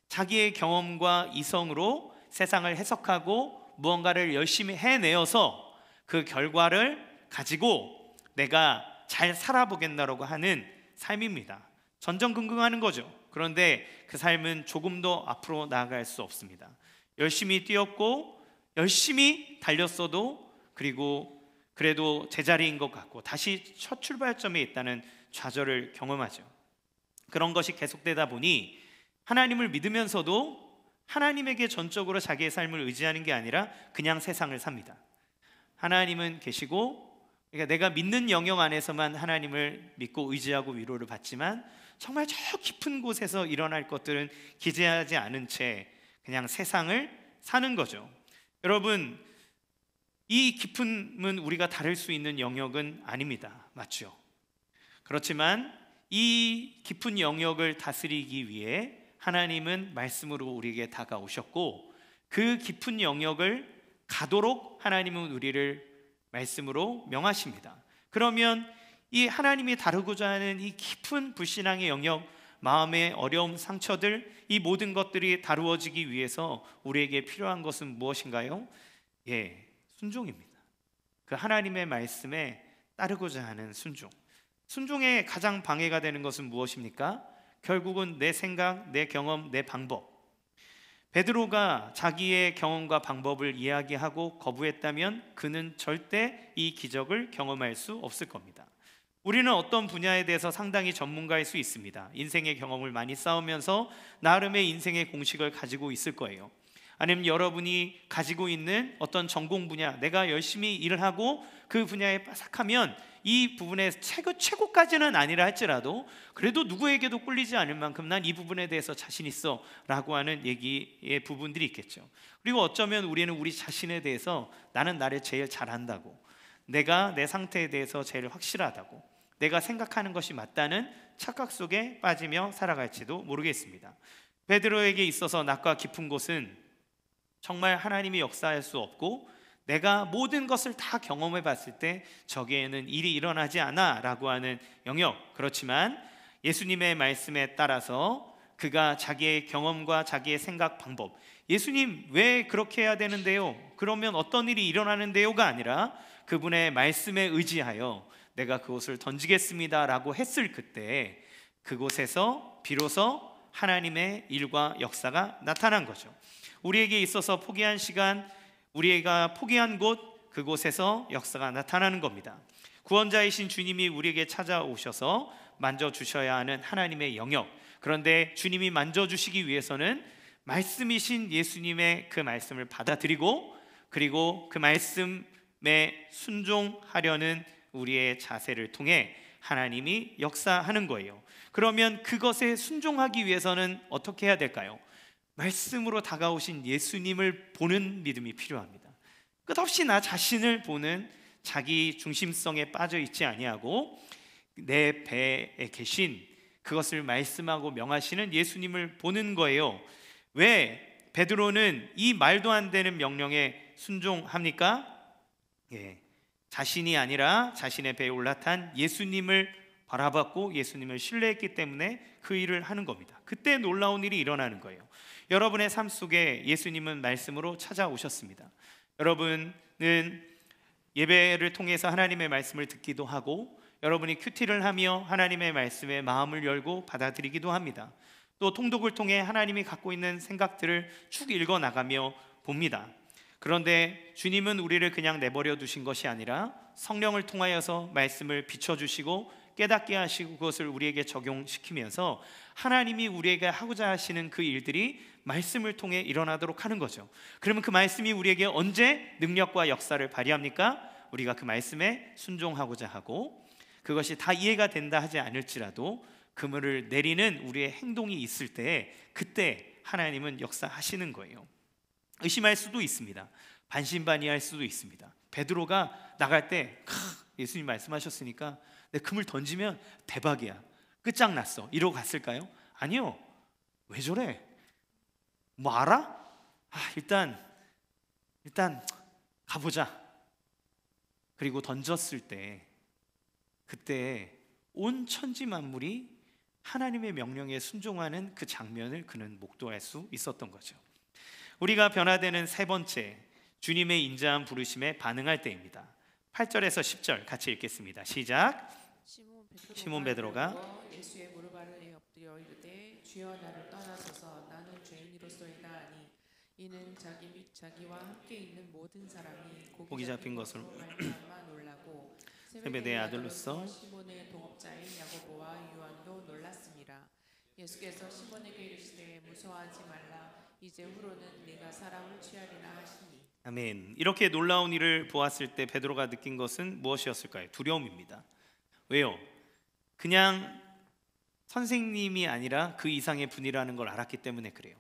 자기의 경험과 이성으로 세상을 해석하고 무언가를 열심히 해내어서 그 결과를 가지고 내가 잘 살아보겠다라고 하는 삶입니다. 전전긍긍하는 거죠. 그런데 그 삶은 조금도 앞으로 나아갈 수 없습니다. 열심히 뛰었고 열심히 달렸어도 그래도 제자리인 것 같고 다시 첫 출발점에 있다는 좌절을 경험하죠. 그런 것이 계속되다 보니 하나님을 믿으면서도 하나님에게 전적으로 자기의 삶을 의지하는 게 아니라 그냥 세상을 삽니다. 하나님은 계시고, 그러니까 내가 믿는 영역 안에서만 하나님을 믿고 의지하고 위로를 받지만 정말 저 깊은 곳에서 일어날 것들은 기대하지 않은 채 그냥 세상을 사는 거죠. 여러분, 이 깊음은 우리가 다룰 수 있는 영역은 아닙니다. 맞죠? 그렇지만 이 깊은 영역을 다스리기 위해 하나님은 말씀으로 우리에게 다가오셨고, 그 깊은 영역을 가도록 하나님은 우리를 말씀으로 명하십니다. 그러면 이 하나님이 다루고자 하는 이 깊은 불신앙의 영역, 마음의 어려움, 상처들, 이 모든 것들이 다루어지기 위해서 우리에게 필요한 것은 무엇인가요? 순종입니다. 그 하나님의 말씀에 따르고자 하는 순종. 순종에 가장 방해가 되는 것은 무엇입니까? 결국은 내 생각, 내 경험, 내 방법. 베드로가 자기의 경험과 방법을 이야기하고 거부했다면 그는 절대 이 기적을 경험할 수 없을 겁니다. 우리는 어떤 분야에 대해서 상당히 전문가일 수 있습니다. 인생의 경험을 많이 쌓으면서 나름의 인생의 공식을 가지고 있을 거예요. 아니면 여러분이 가지고 있는 어떤 전공 분야, 내가 열심히 일을 하고 그 분야에 빠삭하면 이 부분에 최고까지는 아니라 할지라도 그래도 누구에게도 꿀리지 않을 만큼 난 이 부분에 대해서 자신 있어 라고 하는 얘기의 부분들이 있겠죠. 그리고 어쩌면 우리는 우리 자신에 대해서 나는 나를 제일 잘한다고, 내가 내 상태에 대해서 제일 확실하다고, 내가 생각하는 것이 맞다는 착각 속에 빠지며 살아갈지도 모르겠습니다. 베드로에게 있어서 낮과 깊은 곳은 정말 하나님이 역사할 수 없고 내가 모든 것을 다 경험해 봤을 때 저기에는 일이 일어나지 않아 라고 하는 영역. 그렇지만 예수님의 말씀에 따라서 그가 자기의 경험과 자기의 생각 방법, 예수님 왜 그렇게 해야 되는데요? 그러면 어떤 일이 일어나는데요가 아니라 그분의 말씀에 의지하여 내가 그것을 던지겠습니다 라고 했을 그때 그곳에서 비로소 하나님의 일과 역사가 나타난 거죠. 우리에게 있어서 포기한 시간, 우리가 포기한 곳, 그곳에서 역사가 나타나는 겁니다. 구원자이신 주님이 우리에게 찾아오셔서 만져주셔야 하는 하나님의 영역. 그런데 주님이 만져주시기 위해서는 말씀이신 예수님의 그 말씀을 받아들이고 그리고 그 말씀에 순종하려는 우리의 자세를 통해 하나님이 역사하는 거예요. 그러면 그것에 순종하기 위해서는 어떻게 해야 될까요? 말씀으로 다가오신 예수님을 보는 믿음이 필요합니다. 끝없이 나 자신을 보는 자기 중심성에 빠져 있지 아니하고 내 배에 계신 그것을 말씀하고 명하시는 예수님을 보는 거예요. 왜 베드로는 이 말도 안 되는 명령에 순종합니까? 자신이 아니라 자신의 배에 올라탄 예수님을 바라봤고 예수님을 신뢰했기 때문에 그 일을 하는 겁니다. 그때 놀라운 일이 일어나는 거예요. 여러분의 삶 속에 예수님은 말씀으로 찾아오셨습니다. 여러분은 예배를 통해서 하나님의 말씀을 듣기도 하고 여러분이 큐티를 하며 하나님의 말씀에 마음을 열고 받아들이기도 합니다. 또 통독을 통해 하나님이 갖고 있는 생각들을 쭉 읽어나가며 봅니다. 그런데 주님은 우리를 그냥 내버려 두신 것이 아니라 성령을 통하여서 말씀을 비춰주시고 깨닫게 하시고 그것을 우리에게 적용시키면서 하나님이 우리에게 하고자 하시는 그 일들이 말씀을 통해 일어나도록 하는 거죠. 그러면 그 말씀이 우리에게 언제 능력과 역사를 발휘합니까? 우리가 그 말씀에 순종하고자 하고 그것이 다 이해가 된다 하지 않을지라도 그물을 내리는 우리의 행동이 있을 때 그때 하나님은 역사하시는 거예요. 의심할 수도 있습니다. 반신반의할 수도 있습니다. 베드로가 나갈 때 예수님 말씀하셨으니까 내 그물 던지면 대박이야, 끝장났어 이러고 갔을까요? 아니요. 왜 저래? 뭐 알아? 일단 가보자. 그리고 던졌을 때 그때 온 천지 만물이 하나님의 명령에 순종하는 그 장면을 그는 목도할 수 있었던 거죠. 우리가 변화되는 세 번째, 주님의 인자한 부르심에 반응할 때입니다. 8절에서 10절 같이 읽겠습니다. 시작. 시몬 베드로가 예수의 무릎 아래 엎드려 이르되 주여 나를 떠나소서 나는 죄인으로소이다 하니 이는 자기 및 자기와 함께 있는 모든 사람이 고기 잡힌 것으로 말미암아 놀라고 세베대의 아들로서 시몬의 동업자인 야고보와 요한도 놀랐습니다. 예수께서 시몬에게 이르시되 무서워하지 말라 이제 후로는 네가 사람을 취하리라 하시니. 아멘. 이렇게 놀라운 일을 보았을 때 베드로가 느낀 것은 무엇이었을까요? 두려움입니다. 왜요? 그냥 선생님이 아니라 그 이상의 분이라는 걸 알았기 때문에 그래요.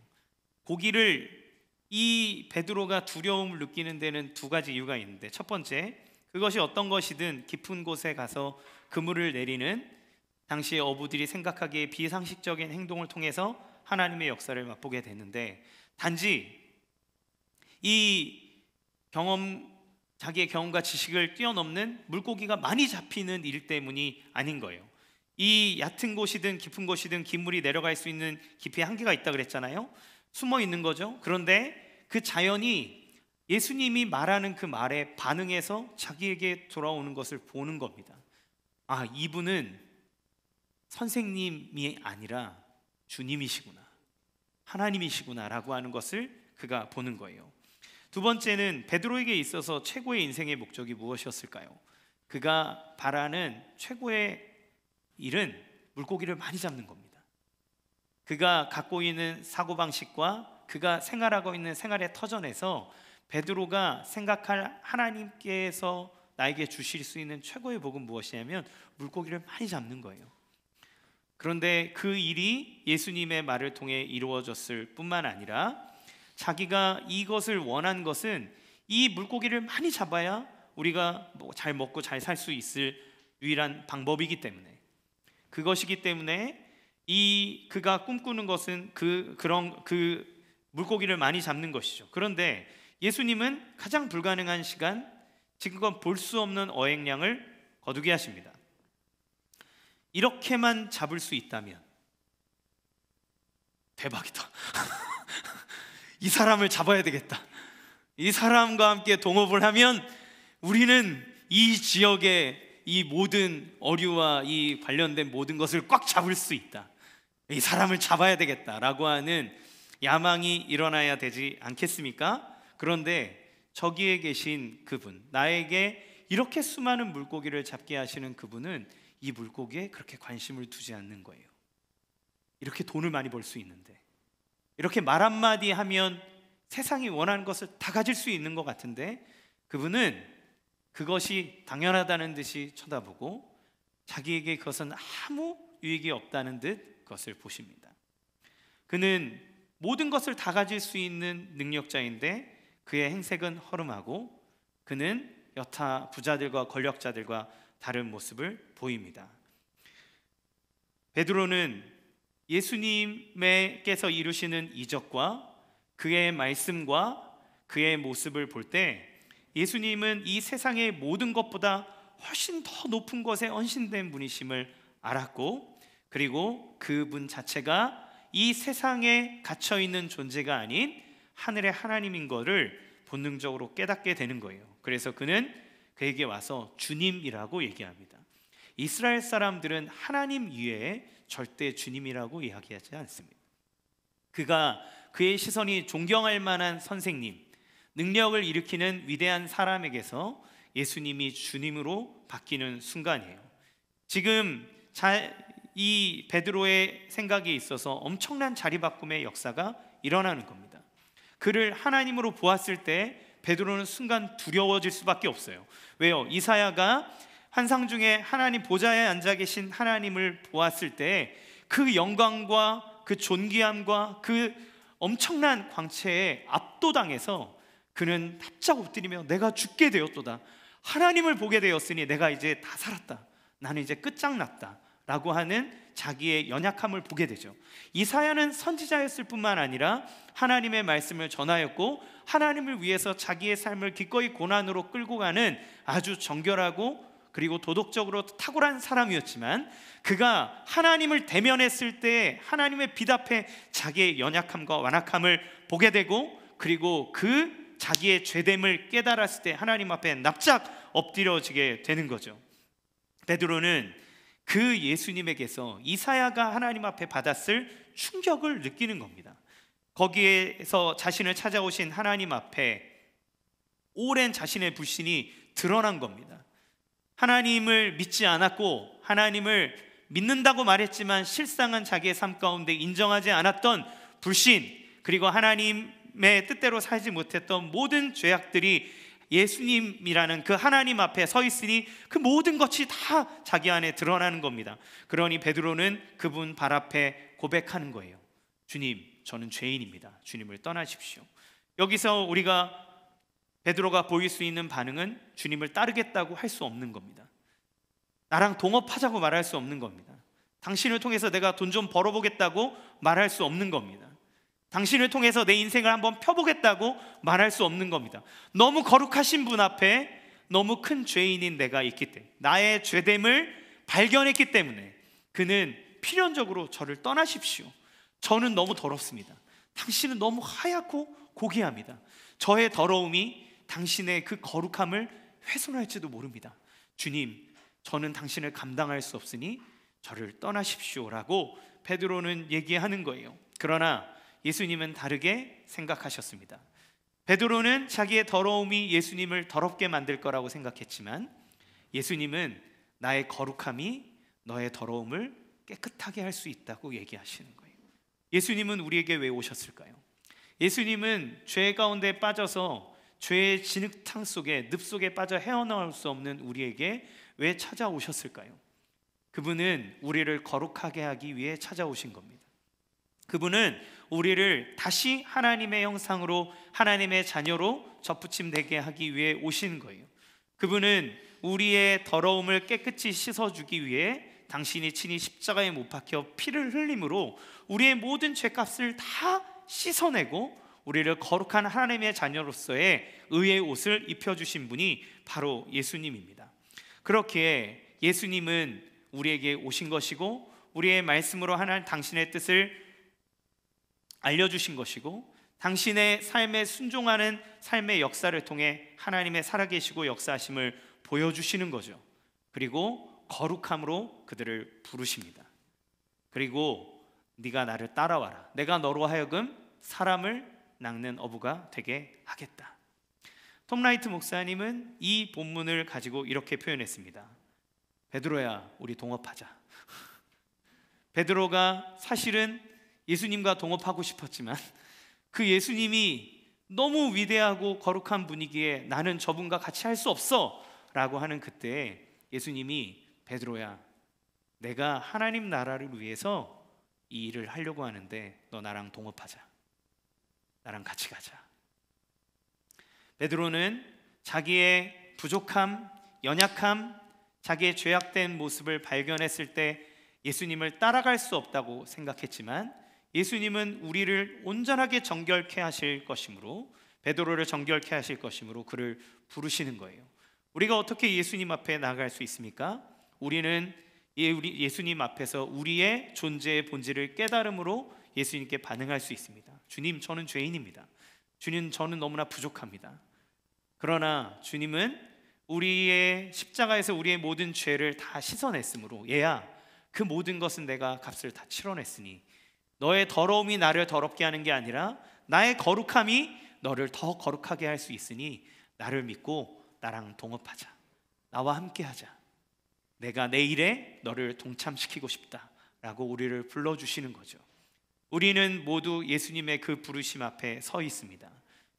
이 베드로가 두려움을 느끼는 데는 두 가지 이유가 있는데, 첫 번째, 그것이 어떤 것이든 깊은 곳에 가서 그물을 내리는 당시의 어부들이 생각하기에 비상식적인 행동을 통해서 하나님의 역사를 맛보게 되는데, 단지 자기의 경험과 지식을 뛰어넘는 물고기가 많이 잡히는 일 때문이 아닌 거예요. 이 얕은 곳이든 깊은 곳이든 기물이 내려갈 수 있는 깊이의 한계가 있다 그랬잖아요. 숨어 있는 거죠. 그런데 그 자연이 예수님이 말하는 그 말에 반응해서 자기에게 돌아오는 것을 보는 겁니다. 아, 이분은 선생님이 아니라 주님이시구나, 하나님이시구나 라고 하는 것을 그가 보는 거예요. 두 번째는 베드로에게 있어서 최고의 인생의 목적이 무엇이었을까요? 그가 바라는 최고의 일은 물고기를 많이 잡는 겁니다. 그가 갖고 있는 사고방식과 그가 생활하고 있는 생활의 터전에서 베드로가 생각할 하나님께서 나에게 주실 수 있는 최고의 복은 무엇이냐면 물고기를 많이 잡는 거예요. 그런데 그 일이 예수님의 말을 통해 이루어졌을 뿐만 아니라 자기가 이것을 원한 것은 이 물고기를 많이 잡아야 우리가 잘 먹고 잘 살 수 있을 유일한 방법이기 때문에, 그것이기 때문에 그가 꿈꾸는 것은 그런 물고기를 많이 잡는 것이죠. 그런데 예수님은 가장 불가능한 시간, 지금껏 볼 수 없는 어획량을 거두게 하십니다. 이렇게만 잡을 수 있다면 대박이다. 이 사람을 잡아야 되겠다. 이 사람과 함께 동업을 하면 우리는 이 지역의 이 모든 어류와 이 관련된 모든 것을 꽉 잡을 수 있다. 이 사람을 잡아야 되겠다라고 하는 야망이 일어나야 되지 않겠습니까? 그런데 저기에 계신 그분, 나에게 이렇게 수많은 물고기를 잡게 하시는 그분은 이 물고기에 그렇게 관심을 두지 않는 거예요. 이렇게 돈을 많이 벌 수 있는데, 이렇게 말 한마디 하면 세상이 원하는 것을 다 가질 수 있는 것 같은데, 그분은 그것이 당연하다는 듯이 쳐다보고 자기에게 그것은 아무 유익이 없다는 듯 그것을 보십니다. 그는 모든 것을 다 가질 수 있는 능력자인데 그의 행색은 허름하고 그는 여타 부자들과 권력자들과 다른 모습을 보입니다. 베드로는 예수님께서 이루시는 이적과 그의 말씀과 그의 모습을 볼 때 예수님은 이 세상의 모든 것보다 훨씬 더 높은 것에 헌신된 분이심을 알았고, 그리고 그분 자체가 이 세상에 갇혀있는 존재가 아닌 하늘의 하나님인 것을 본능적으로 깨닫게 되는 거예요. 그래서 그는 그에게 와서 주님이라고 얘기합니다. 이스라엘 사람들은 하나님 이외에 절대 주님이라고 이야기하지 않습니다. 그의 시선이 존경할 만한 선생님, 능력을 일으키는 위대한 사람에게서 예수님이 주님으로 바뀌는 순간이에요. 지금 이 베드로의 생각에 있어서 엄청난 자리바꿈의 역사가 일어나는 겁니다. 그를 하나님으로 보았을 때 베드로는 순간 두려워질 수밖에 없어요. 왜요? 이사야가 환상 중에 하나님 보좌에 앉아 계신 하나님을 보았을 때 그 영광과 그 존귀함과 그 엄청난 광채에 압도당해서 그는 납작 엎드리며 내가 죽게 되었도다, 하나님을 보게 되었으니 내가 이제 다 살았다, 나는 이제 끝장났다 라고 하는 자기의 연약함을 보게 되죠. 이사야는 선지자였을 뿐만 아니라 하나님의 말씀을 전하였고 하나님을 위해서 자기의 삶을 기꺼이 고난으로 끌고 가는 아주 정결하고 그리고 도덕적으로 탁월한 사람이었지만 그가 하나님을 대면했을 때 하나님의 빛 앞에 자기의 연약함과 완악함을 보게 되고, 그리고 그 자기의 죄됨을 깨달았을 때 하나님 앞에 납작 엎드려지게 되는 거죠. 베드로는 그 예수님에게서 이사야가 하나님 앞에 받았을 충격을 느끼는 겁니다. 거기에서 자신을 찾아오신 하나님 앞에 오랜 자신의 불신이 드러난 겁니다. 하나님을 믿지 않았고 하나님을 믿는다고 말했지만 실상은 자기의 삶 가운데 인정하지 않았던 불신, 그리고 하나님의 뜻대로 살지 못했던 모든 죄악들이 예수님이라는 그 하나님 앞에 서 있으니 그 모든 것이 다 자기 안에 드러나는 겁니다. 그러니 베드로는 그분 발 앞에 고백하는 거예요. 주님, 저는 죄인입니다. 주님을 떠나십시오. 여기서 우리가 베드로가 보일 수 있는 반응은 주님을 따르겠다고 할 수 없는 겁니다. 나랑 동업하자고 말할 수 없는 겁니다. 당신을 통해서 내가 돈 좀 벌어보겠다고 말할 수 없는 겁니다. 당신을 통해서 내 인생을 한번 펴보겠다고 말할 수 없는 겁니다. 너무 거룩하신 분 앞에 너무 큰 죄인인 내가 있기 때문에, 나의 죄됨을 발견했기 때문에 그는 필연적으로 저를 떠나십시오. 저는 너무 더럽습니다. 당신은 너무 하얗고 고귀합니다. 저의 더러움이 당신의 그 거룩함을 훼손할지도 모릅니다. 주님, 저는 당신을 감당할 수 없으니 저를 떠나십시오라고 베드로는 얘기하는 거예요. 그러나 예수님은 다르게 생각하셨습니다. 베드로는 자기의 더러움이 예수님을 더럽게 만들 거라고 생각했지만 예수님은 나의 거룩함이 너의 더러움을 깨끗하게 할 수 있다고 얘기하시는 거예요. 예수님은 우리에게 왜 오셨을까요? 예수님은 죄 가운데 빠져서 죄의 진흙탕 속에, 늪 속에 빠져 헤어나올 수 없는 우리에게 왜 찾아오셨을까요? 그분은 우리를 거룩하게 하기 위해 찾아오신 겁니다. 그분은 우리를 다시 하나님의 형상으로, 하나님의 자녀로 접붙임되게 하기 위해 오신 거예요. 그분은 우리의 더러움을 깨끗이 씻어주기 위해 당신이 친히 십자가에 못 박혀 피를 흘림으로 우리의 모든 죄값을 다 씻어내고 우리를 거룩한 하나님의 자녀로서의 의의 옷을 입혀주신 분이 바로 예수님입니다. 그렇기에 예수님은 우리에게 오신 것이고 우리의 말씀으로 하나님 당신의 뜻을 알려주신 것이고 당신의 삶에 순종하는 삶의 역사를 통해 하나님의 살아계시고 역사하심을 보여주시는 거죠. 그리고 거룩함으로 그들을 부르십니다. 그리고 네가 나를 따라와라. 내가 너로 하여금 사람을 낚는 어부가 되게 하겠다. 톰 라이트 목사님은 이 본문을 가지고 이렇게 표현했습니다. 베드로야, 우리 동업하자. 베드로가 사실은 예수님과 동업하고 싶었지만 그 예수님이 너무 위대하고 거룩한 분이기에 나는 저분과 같이 할 수 없어 라고 하는 그때 예수님이 베드로야, 내가 하나님 나라를 위해서 이 일을 하려고 하는데 너 나랑 동업하자. 나랑 같이 가자. 베드로는 자기의 부족함, 연약함, 자기의 죄악된 모습을 발견했을 때 예수님을 따라갈 수 없다고 생각했지만 예수님은 우리를 온전하게 정결케 하실 것이므로, 베드로를 정결케 하실 것이므로 그를 부르시는 거예요. 우리가 어떻게 예수님 앞에 나아갈 수 있습니까? 우리는 예수님 앞에서 우리의 존재의 본질을 깨달음으로 예수님께 반응할 수 있습니다. 주님, 저는 죄인입니다. 주님, 저는 너무나 부족합니다. 그러나 주님은 우리의 십자가에서 우리의 모든 죄를 다 씻어냈으므로, 얘야, 그 모든 것은 내가 값을 다 치러냈으니 너의 더러움이 나를 더럽게 하는 게 아니라 나의 거룩함이 너를 더 거룩하게 할 수 있으니 나를 믿고 나랑 동업하자. 나와 함께하자. 내가 내 일에 너를 동참시키고 싶다라고 우리를 불러주시는 거죠. 우리는 모두 예수님의 그 부르심 앞에 서 있습니다.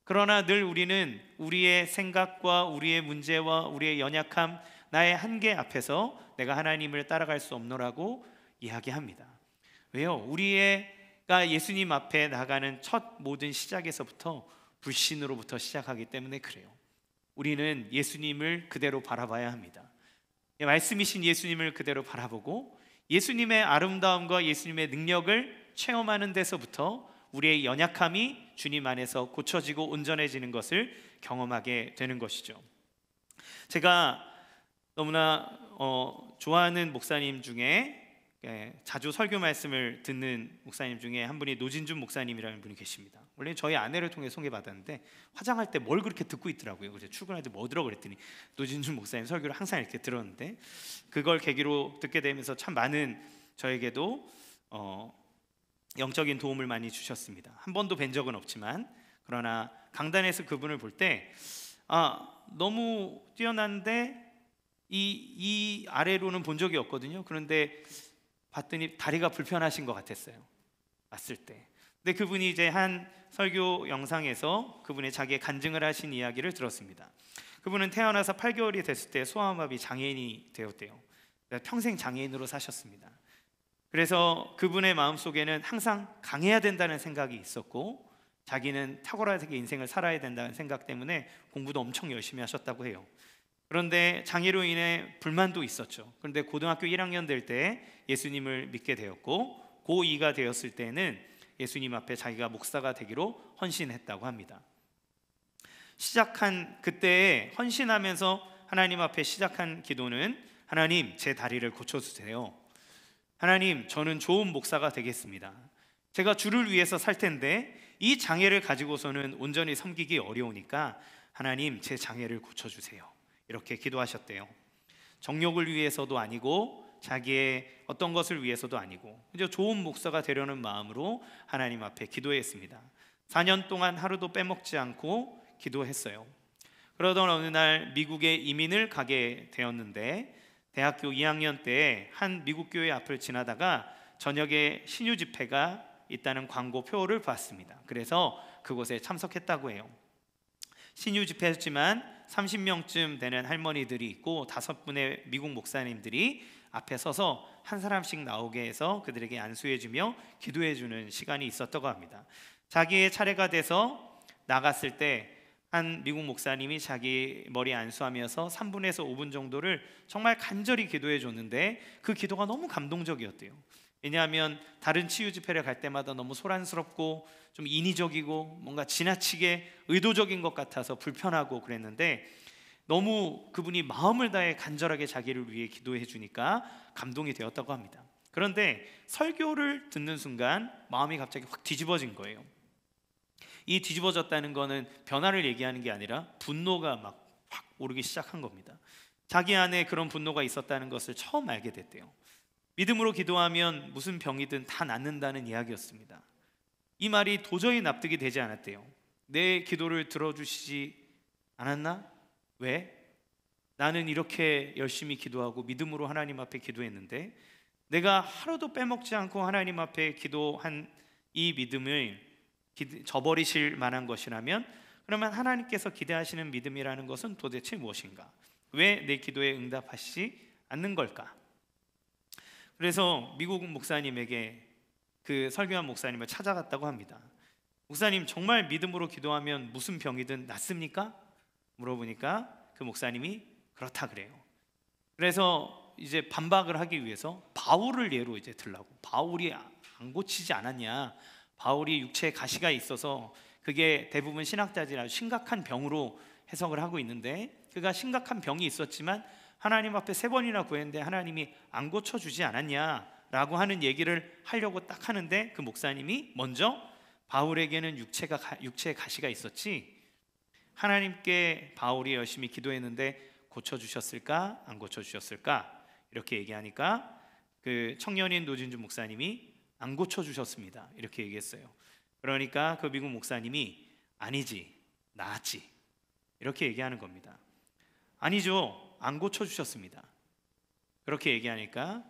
그러나 늘 우리는 우리의 생각과 우리의 문제와 우리의 연약함, 나의 한계 앞에서 내가 하나님을 따라갈 수 없노라고 이야기합니다. 왜요? 우리가 예수님 앞에 나가는 첫 모든 시작에서부터 불신으로부터 시작하기 때문에 그래요. 우리는 예수님을 그대로 바라봐야 합니다. 말씀이신 예수님을 그대로 바라보고 예수님의 아름다움과 예수님의 능력을 체험하는 데서부터 우리의 연약함이 주님 안에서 고쳐지고 온전해지는 것을 경험하게 되는 것이죠. 제가 너무나 좋아하는 목사님 중에 자주 설교 말씀을 듣는 목사님 중에 한 분이 노진준 목사님이라는 분이 계십니다. 원래 저희 아내를 통해 소개받았는데 화장할 때 뭘 그렇게 듣고 있더라고요. 그래서 출근할 때 뭐 들어 그랬더니 노진준 목사님 설교를 항상 이렇게 들었는데, 그걸 계기로 듣게 되면서 참 많은 저에게도 영적인 도움을 많이 주셨습니다. 한 번도 뵌 적은 없지만, 그러나 강단에서 그분을 볼 때 너무 뛰어난데 이 아래로는 본 적이 없거든요. 그런데 봤더니 다리가 불편하신 것 같았어요, 봤을 때. 근데 그분이 이제 한 설교 영상에서 그분의 자기의 간증을 하신 이야기를 들었습니다. 그분은 태어나서 8개월이 됐을 때 소아마비 장애인이 되었대요. 평생 장애인으로 사셨습니다. 그래서 그분의 마음속에는 항상 강해야 된다는 생각이 있었고, 자기는 탁월하게 인생을 살아야 된다는 생각 때문에 공부도 엄청 열심히 하셨다고 해요. 그런데 장애로 인해 불만도 있었죠. 그런데 고등학교 1학년 될 때 예수님을 믿게 되었고, 고2가 되었을 때는 예수님 앞에 자기가 목사가 되기로 헌신했다고 합니다. 시작한 그때 헌신하면서 하나님 앞에 시작한 기도는, 하나님, 제 다리를 고쳐주세요. 하나님, 저는 좋은 목사가 되겠습니다. 제가 주를 위해서 살 텐데 이 장애를 가지고서는 온전히 섬기기 어려우니까 하나님, 제 장애를 고쳐주세요. 이렇게 기도하셨대요. 정욕을 위해서도 아니고 자기의 어떤 것을 위해서도 아니고 이제 좋은 목사가 되려는 마음으로 하나님 앞에 기도했습니다. 4년 동안 하루도 빼먹지 않고 기도했어요. 그러던 어느 날 미국에 이민을 가게 되었는데, 대학교 2학년 때 한 미국 교회 앞을 지나다가 저녁에 신유 집회가 있다는 광고표를 봤습니다. 그래서 그곳에 참석했다고 해요. 신유 집회였지만 30명쯤 되는 할머니들이 있고 5분의 미국 목사님들이 앞에 서서 한 사람씩 나오게 해서 그들에게 안수해주며 기도해주는 시간이 있었다고 합니다. 자기의 차례가 돼서 나갔을 때 한 미국 목사님이 자기 머리 안수하면서 3분에서 5분 정도를 정말 간절히 기도해 줬는데, 그 기도가 너무 감동적이었대요. 왜냐하면 다른 치유 집회를 갈 때마다 너무 소란스럽고 좀 인위적이고 뭔가 지나치게 의도적인 것 같아서 불편하고 그랬는데, 너무 그분이 마음을 다해 간절하게 자기를 위해 기도해 주니까 감동이 되었다고 합니다. 그런데 설교를 듣는 순간 마음이 갑자기 확 뒤집어진 거예요. 이 뒤집어졌다는 거는 변화를 얘기하는 게 아니라 분노가 막 확 오르기 시작한 겁니다. 자기 안에 그런 분노가 있었다는 것을 처음 알게 됐대요. 믿음으로 기도하면 무슨 병이든 다 낫는다는 이야기였습니다. 이 말이 도저히 납득이 되지 않았대요. 내 기도를 들어주시지 않았나? 왜? 나는 이렇게 열심히 기도하고 믿음으로 하나님 앞에 기도했는데, 내가 하루도 빼먹지 않고 하나님 앞에 기도한 이 믿음을 저버리실 만한 것이라면, 그러면 하나님께서 기대하시는 믿음이라는 것은 도대체 무엇인가? 왜 내 기도에 응답하시지 않는 걸까? 그래서 미국 목사님에게 그 설교한 목사님을 찾아갔다고 합니다. 목사님, 정말 믿음으로 기도하면 무슨 병이든 낫습니까? 물어보니까 그 목사님이 그렇다 그래요. 그래서 이제 반박을 하기 위해서 바울을 예로 이제 들라고, 바울이 안 고치지 않았냐, 바울이 육체에 가시가 있어서 그게 대부분 신학자들이 아주 심각한 병으로 해석을 하고 있는데, 그가 심각한 병이 있었지만 하나님 앞에 3번이나 구했는데 하나님이 안 고쳐주지 않았냐라고 하는 얘기를 하려고 딱 하는데, 그 목사님이 먼저 바울에게는 육체에 가시가 있었지 하나님께 바울이 열심히 기도했는데 고쳐주셨을까? 안 고쳐주셨을까? 이렇게 얘기하니까 그 청년인 노진주 목사님이 안 고쳐주셨습니다, 이렇게 얘기했어요. 그러니까 그 미국 목사님이 아니지, 나았지, 이렇게 얘기하는 겁니다. 아니죠, 안 고쳐주셨습니다. 그렇게 얘기하니까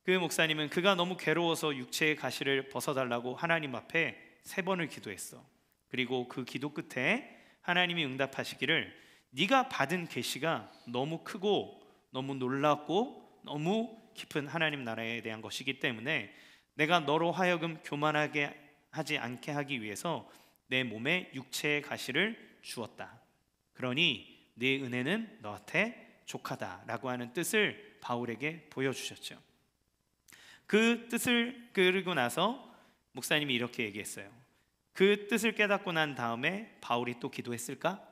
그 목사님은 그가 너무 괴로워서 육체의 가시를 벗어달라고 하나님 앞에 3번을 기도했어. 그리고 그 기도 끝에 하나님이 응답하시기를, 네가 받은 계시가 너무 크고 너무 놀랍고 너무 깊은 하나님 나라에 대한 것이기 때문에 내가 너로 하여금 교만하게 하지 않게 하기 위해서 내 몸에 육체의 가시를 주었다. 그러니 네 은혜는 너한테 족하다라고 하는 뜻을 바울에게 보여주셨죠. 그 뜻을 그리고 나서 목사님이 이렇게 얘기했어요. 그 뜻을 깨닫고 난 다음에 바울이 또 기도했을까?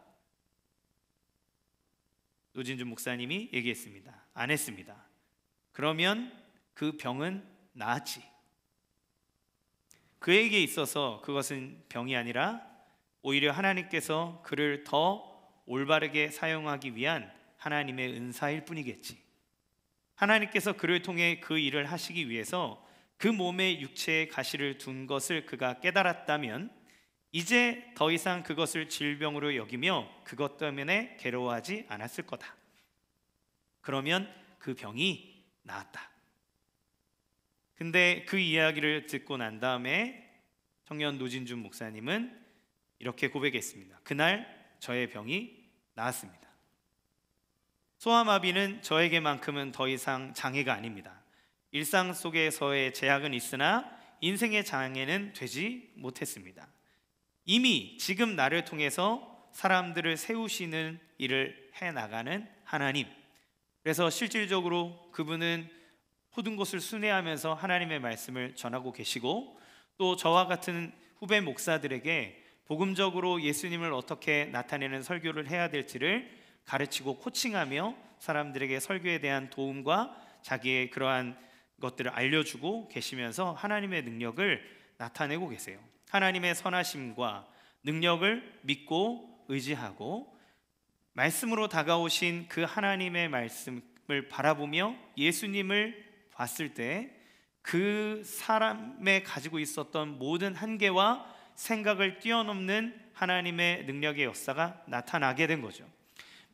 노진준 목사님이 얘기했습니다. 안 했습니다. 그러면 그 병은 나았지. 그에게 있어서 그것은 병이 아니라 오히려 하나님께서 그를 더 올바르게 사용하기 위한 하나님의 은사일 뿐이겠지. 하나님께서 그를 통해 그 일을 하시기 위해서 그 몸에 육체의 가시를 둔 것을 그가 깨달았다면 이제 더 이상 그것을 질병으로 여기며 그것 때문에 괴로워하지 않았을 거다. 그러면 그 병이 나았다. 근데 그 이야기를 듣고 난 다음에 청년 노진준 목사님은 이렇게 고백했습니다. 그날 저의 병이 나았습니다. 소아마비는 저에게만큼은 더 이상 장애가 아닙니다. 일상 속에서의 제약은 있으나 인생의 장애는 되지 못했습니다. 이미 지금 나를 통해서 사람들을 세우시는 일을 해나가는 하나님, 그래서 실질적으로 그분은 모든 것을 순회하면서 하나님의 말씀을 전하고 계시고 또 저와 같은 후배 목사들에게 복음적으로 예수님을 어떻게 나타내는 설교를 해야 될지를 가르치고 코칭하며 사람들에게 설교에 대한 도움과 자기의 그러한 것들을 알려주고 계시면서 하나님의 능력을 나타내고 계세요. 하나님의 선하심과 능력을 믿고 의지하고 말씀으로 다가오신 그 하나님의 말씀을 바라보며 예수님을 봤을 때 그 사람의 가지고 있었던 모든 한계와 생각을 뛰어넘는 하나님의 능력의 역사가 나타나게 된 거죠.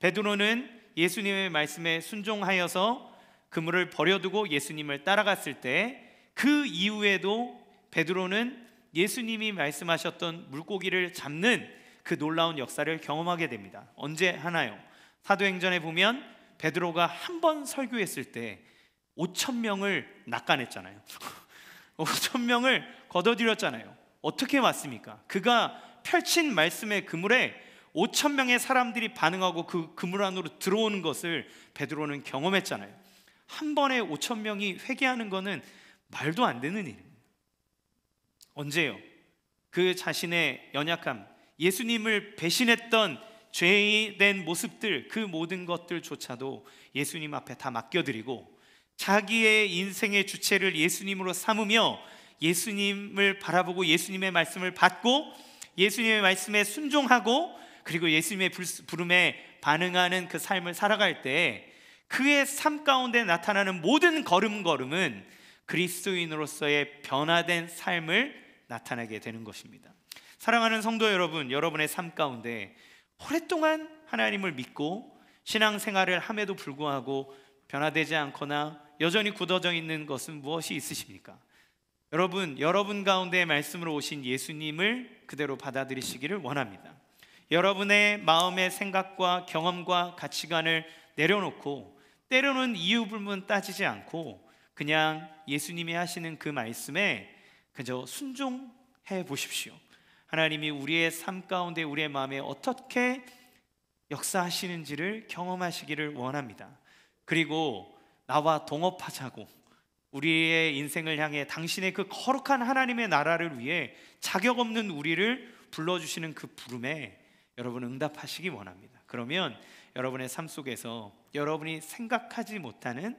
베드로는 예수님의 말씀에 순종하여서 그물을 버려두고 예수님을 따라갔을 때 그 이후에도 베드로는 예수님이 말씀하셨던 물고기를 잡는 그 놀라운 역사를 경험하게 됩니다. 언제 하나요? 사도행전에 보면 베드로가 한 번 설교했을 때 5,000명을 낚아냈잖아요. 5,000명을 거둬들였잖아요. 어떻게 맞습니까? 그가 펼친 말씀의 그물에 5,000명의 사람들이 반응하고 그 그물 안으로 들어오는 것을 베드로는 경험했잖아요. 한 번에 5,000명이 회개하는 것은 말도 안 되는 일입니다. 언제요? 그 자신의 연약함, 예수님을 배신했던 죄된 모습들, 그 모든 것들조차도 예수님 앞에 다 맡겨드리고 자기의 인생의 주체를 예수님으로 삼으며 예수님을 바라보고 예수님의 말씀을 받고 예수님의 말씀에 순종하고 그리고 예수님의 부름에 반응하는 그 삶을 살아갈 때 그의 삶 가운데 나타나는 모든 걸음걸음은 그리스도인으로서의 변화된 삶을 나타내게 되는 것입니다. 사랑하는 성도 여러분, 여러분의 삶 가운데 오랫동안 하나님을 믿고 신앙생활을 함에도 불구하고 변화되지 않거나 여전히 굳어져 있는 것은 무엇이 있으십니까? 여러분 가운데 말씀으로 오신 예수님을 그대로 받아들이시기를 원합니다. 여러분의 마음의 생각과 경험과 가치관을 내려놓고 때로는 이유 불문 따지지 않고 그냥 예수님이 하시는 그 말씀에 그저 순종해 보십시오. 하나님이 우리의 삶 가운데 우리의 마음에 어떻게 역사하시는지를 경험하시기를 원합니다. 그리고 나와 동업하자고 우리의 인생을 향해 당신의 그 거룩한 하나님의 나라를 위해 자격 없는 우리를 불러주시는 그 부름에 여러분 응답하시기 원합니다. 그러면 여러분의 삶 속에서 여러분이 생각하지 못하는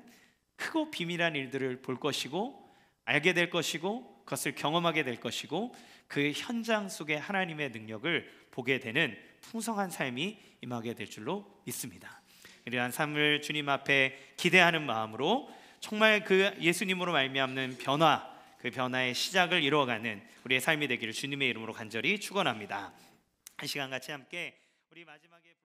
크고 비밀한 일들을 볼 것이고 알게 될 것이고 그것을 경험하게 될 것이고 그 현장 속에 하나님의 능력을 보게 되는 풍성한 삶이 임하게 될 줄로 믿습니다. 이러한 삶을 주님 앞에 기대하는 마음으로 정말 그 예수님으로 말미암는 변화, 그 변화의 시작을 이루어가는 우리의 삶이 되기를 주님의 이름으로 간절히 축원합니다. 한 시간 같이 함께 우리 마지막에